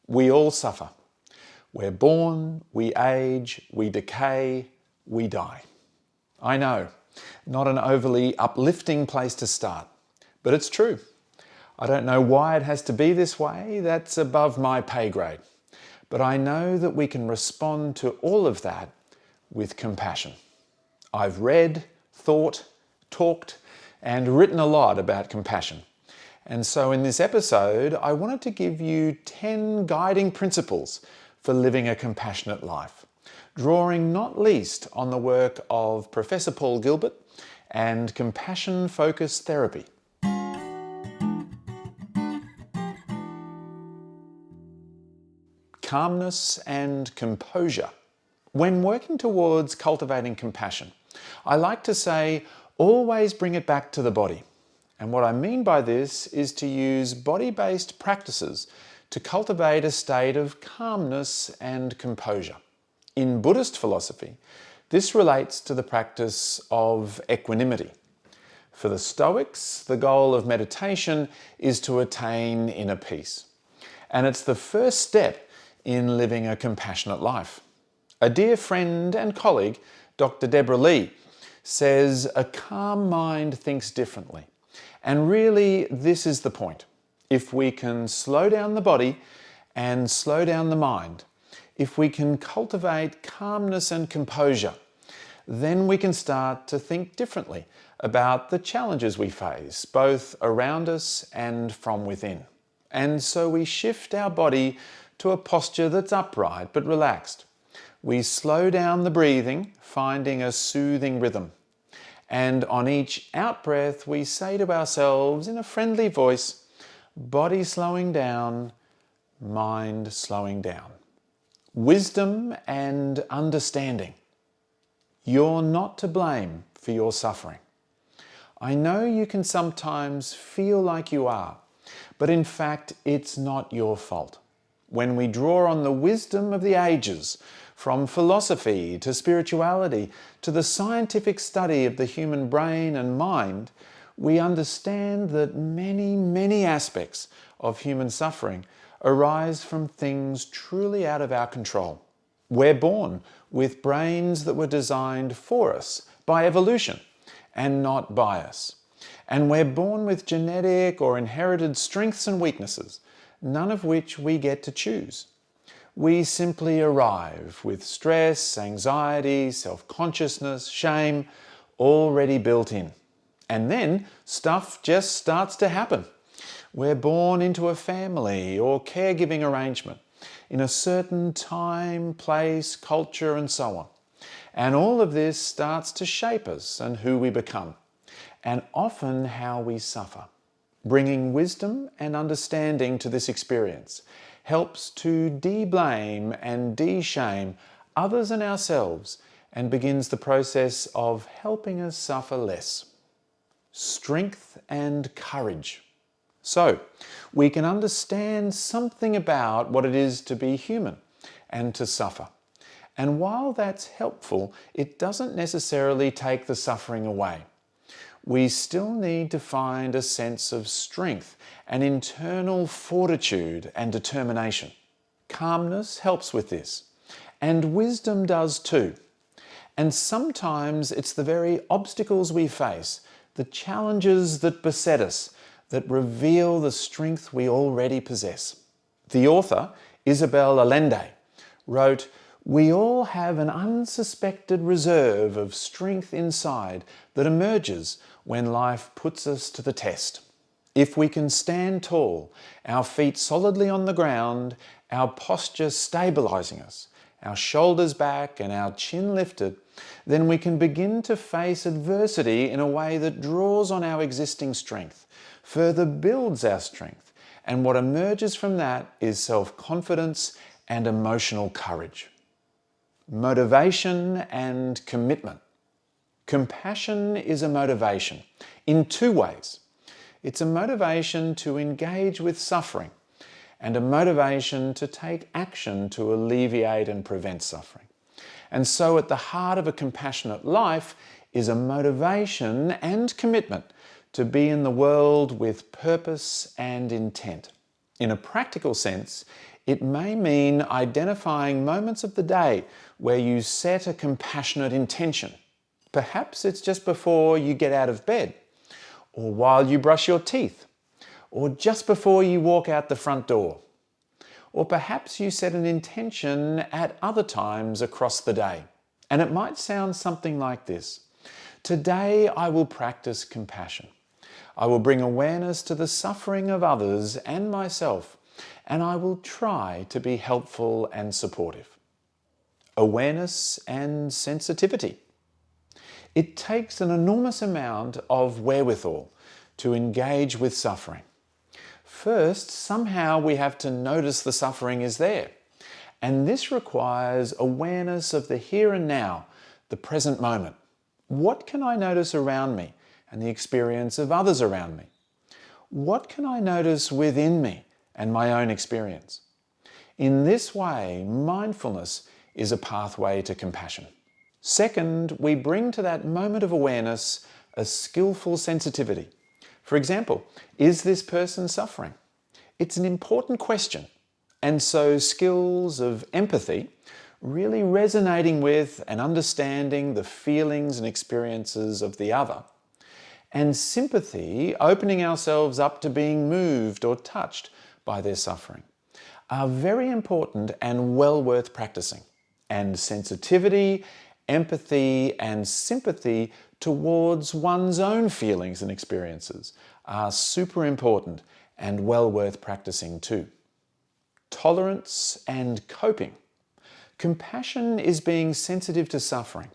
We all suffer. We're born, we age, we decay, we die. I know, not an overly uplifting place to start, but it's true. I don't know why it has to be this way, that's above my pay grade. But I know that we can respond to all of that with compassion. I've read, thought, talked, and written a lot about compassion. And so in this episode, I wanted to give you 10 guiding principles for living a compassionate life, drawing not least on the work of Professor Paul Gilbert and compassion-focused therapy. Calmness and composure. When working towards cultivating compassion, I like to say, always bring it back to the body. And what I mean by this is to use body-based practices to cultivate a state of calmness and composure. In Buddhist philosophy, this relates to the practice of equanimity. For the Stoics, the goal of meditation is to attain inner peace. And it's the first step in living a compassionate life. A dear friend and colleague, Dr. Deborah Lee, says a calm mind thinks differently. And really, this is the point. If we can slow down the body and slow down the mind, if we can cultivate calmness and composure, then we can start to think differently about the challenges we face, both around us and from within. And so we shift our body to a posture that's upright but relaxed. We slow down the breathing, finding a soothing rhythm. And on each out-breath, we say to ourselves in a friendly voice, body slowing down, mind slowing down. Wisdom and understanding. You're not to blame for your suffering. I know you can sometimes feel like you are, but in fact, it's not your fault. When we draw on the wisdom of the ages, from philosophy to spirituality to the scientific study of the human brain and mind, we understand that many aspects of human suffering arise from things truly out of our control. We're born with brains that were designed for us by evolution and not by us. And we're born with genetic or inherited strengths and weaknesses, none of which we get to choose. We simply arrive with stress, anxiety, self-consciousness, shame, already built in. And then stuff just starts to happen. We're born into a family or caregiving arrangement in a certain time, place, culture, and so on. And all of this starts to shape us and who we become, and often how we suffer. Bringing wisdom and understanding to this experience helps to de-blame and de-shame others and ourselves and begins the process of helping us suffer less. Strength and courage. So, we can understand something about what it is to be human and to suffer. And while that's helpful, it doesn't necessarily take the suffering away. We still need to find a sense of strength, an internal fortitude and determination. Calmness helps with this, and wisdom does too. And sometimes it's the very obstacles we face, the challenges that beset us, that reveal the strength we already possess. The author, Isabel Allende, wrote, "We all have an unsuspected reserve of strength inside that emerges when life puts us to the test. If we can stand tall, our feet solidly on the ground, our posture stabilizing us, our shoulders back and our chin lifted, then we can begin to face adversity in a way that draws on our existing strength, further builds our strength, and what emerges from that is self-confidence and emotional courage." Motivation and commitment. Compassion is a motivation in two ways. It's a motivation to engage with suffering and a motivation to take action to alleviate and prevent suffering. And so at the heart of a compassionate life is a motivation and commitment to be in the world with purpose and intent. In a practical sense, it may mean identifying moments of the day where you set a compassionate intention. Perhaps it's just before you get out of bed, or while you brush your teeth, or just before you walk out the front door. Or perhaps you set an intention at other times across the day. And it might sound something like this. Today I will practice compassion. I will bring awareness to the suffering of others and myself, and I will try to be helpful and supportive. Awareness and sensitivity. It takes an enormous amount of wherewithal to engage with suffering. First, somehow we have to notice the suffering is there. And this requires awareness of the here and now, the present moment. What can I notice around me and the experience of others around me? What can I notice within me and my own experience? In this way, mindfulness is a pathway to compassion. Second, we bring to that moment of awareness a skillful sensitivity. For example, is this person suffering? It's an important question. And so skills of empathy, really resonating with and understanding the feelings and experiences of the other, and sympathy, opening ourselves up to being moved or touched by their suffering, are very important and well worth practicing. And sensitivity, empathy, and sympathy towards one's own feelings and experiences are super important and well worth practicing too. Tolerance and coping. Compassion is being sensitive to suffering,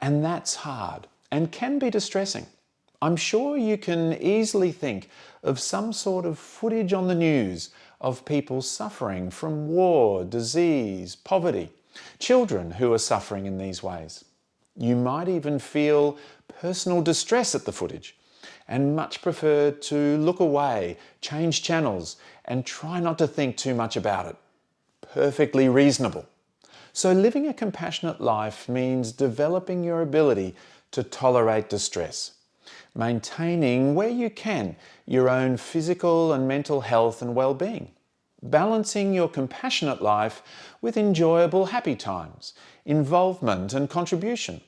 and that's hard and can be distressing. I'm sure you can easily think of some sort of footage on the news of people suffering from war, disease, poverty, children who are suffering in these ways. You might even feel personal distress at the footage and much prefer to look away, change channels, and try not to think too much about it. Perfectly reasonable. So living a compassionate life means developing your ability to tolerate distress, maintaining where you can your own physical and mental health and well-being, balancing your compassionate life with enjoyable happy times, involvement and contribution,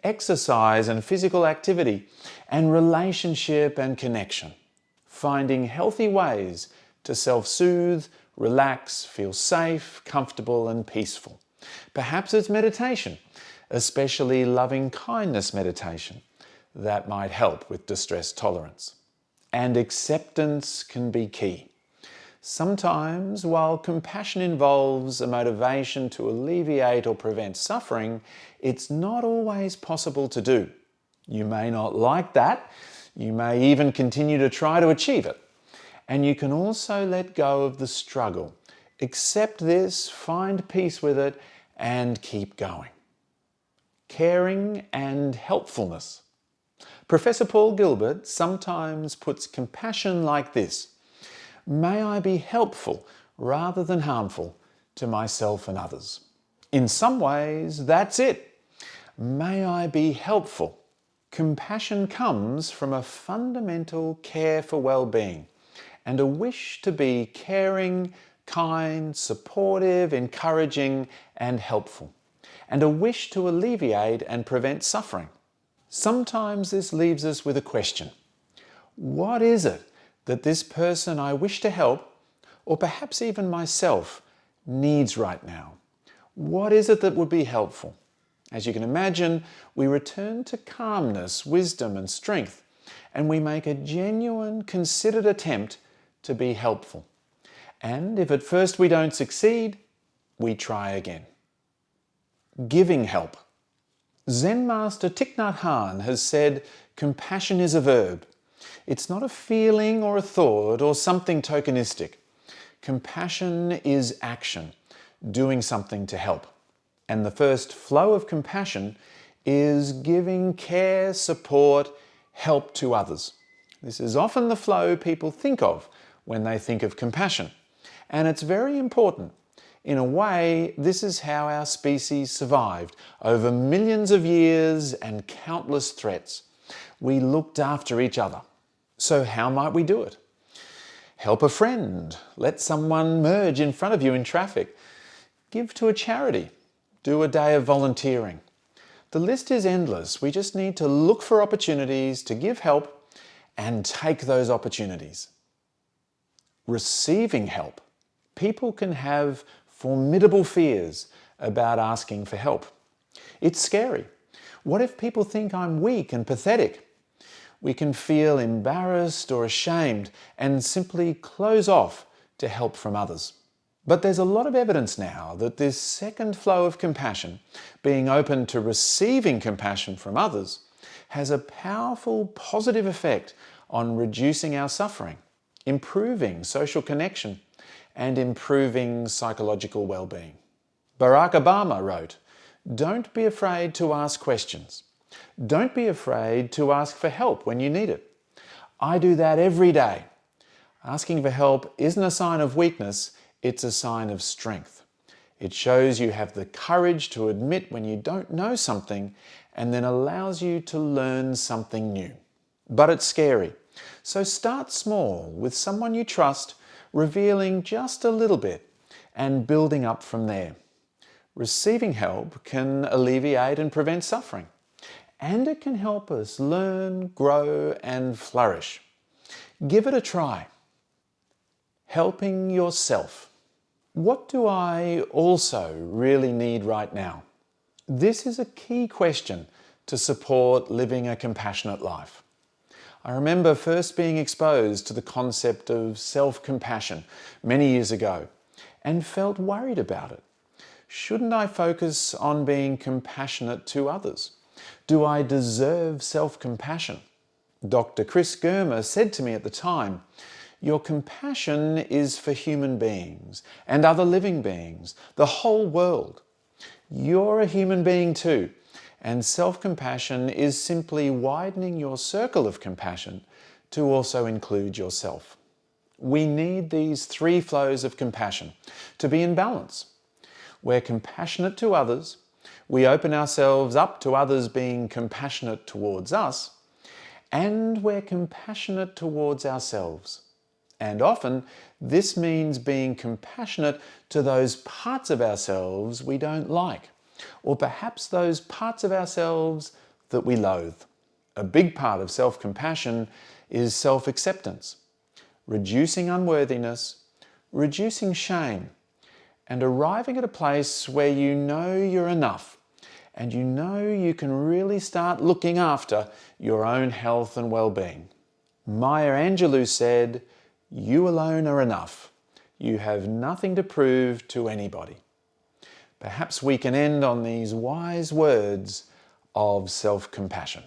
exercise and physical activity, and relationship and connection. Finding healthy ways to self-soothe, relax, feel safe, comfortable and peaceful. Perhaps it's meditation, especially loving-kindness meditation. That might help with distress tolerance. And acceptance can be key. Sometimes, while compassion involves a motivation to alleviate or prevent suffering, it's not always possible to do. You may not like that. You may even continue to try to achieve it. And you can also let go of the struggle. Accept this, find peace with it, and keep going. Caring and helpfulness. Professor Paul Gilbert sometimes puts compassion like this: may I be helpful rather than harmful to myself and others. In some ways, that's it. May I be helpful. Compassion comes from a fundamental care for well-being and a wish to be caring, kind, supportive, encouraging, and helpful, and a wish to alleviate and prevent suffering. Sometimes this leaves us with a question. What is it that this person I wish to help, or perhaps even myself, needs right now? What is it that would be helpful? As you can imagine, we return to calmness, wisdom, and strength, and we make a genuine, considered attempt to be helpful. And if at first we don't succeed, we try again. Giving help. Zen master Thich Nhat Hanh has said, compassion is a verb. It's not a feeling or a thought or something tokenistic. Compassion is action, doing something to help. And the first flow of compassion is giving care, support, help to others. This is often the flow people think of when they think of compassion. And it's very important. In a way, this is how our species survived over millions of years and countless threats. We looked after each other. So how might we do it? Help a friend. Let someone merge in front of you in traffic. Give to a charity. Do a day of volunteering. The list is endless. We just need to look for opportunities to give help and take those opportunities. Receiving help. People can have formidable fears about asking for help. It's scary. What if people think I'm weak and pathetic? We can feel embarrassed or ashamed and simply close off to help from others. But there's a lot of evidence now that this second flow of compassion, being open to receiving compassion from others, has a powerful positive effect on reducing our suffering, improving social connection, and improving psychological well-being. Barack Obama wrote, "Don't be afraid to ask questions. Don't be afraid to ask for help when you need it. I do that every day." Asking for help isn't a sign of weakness, it's a sign of strength. It shows you have the courage to admit when you don't know something and then allows you to learn something new. But it's scary. So start small with someone you trust, revealing just a little bit and building up from there. Receiving help can alleviate and prevent suffering. And it can help us learn, grow, and flourish. Give it a try. Helping yourself. What do I also really need right now? This is a key question to support living a compassionate life. I remember first being exposed to the concept of self-compassion many years ago and felt worried about it. Shouldn't I focus on being compassionate to others? Do I deserve self-compassion? Dr. Chris Germer said to me at the time, "Your compassion is for human beings and other living beings, the whole world. You're a human being too, and self-compassion is simply widening your circle of compassion to also include yourself." We need these three flows of compassion to be in balance. We're compassionate to others, we open ourselves up to others being compassionate towards us, and we're compassionate towards ourselves. And often, this means being compassionate to those parts of ourselves we don't like, or perhaps those parts of ourselves that we loathe. A big part of self-compassion is self-acceptance, reducing unworthiness, reducing shame, and arriving at a place where you know you're enough and you know you can really start looking after your own health and well-being. Maya Angelou said, "You alone are enough. You have nothing to prove to anybody." Perhaps we can end on these wise words of self-compassion.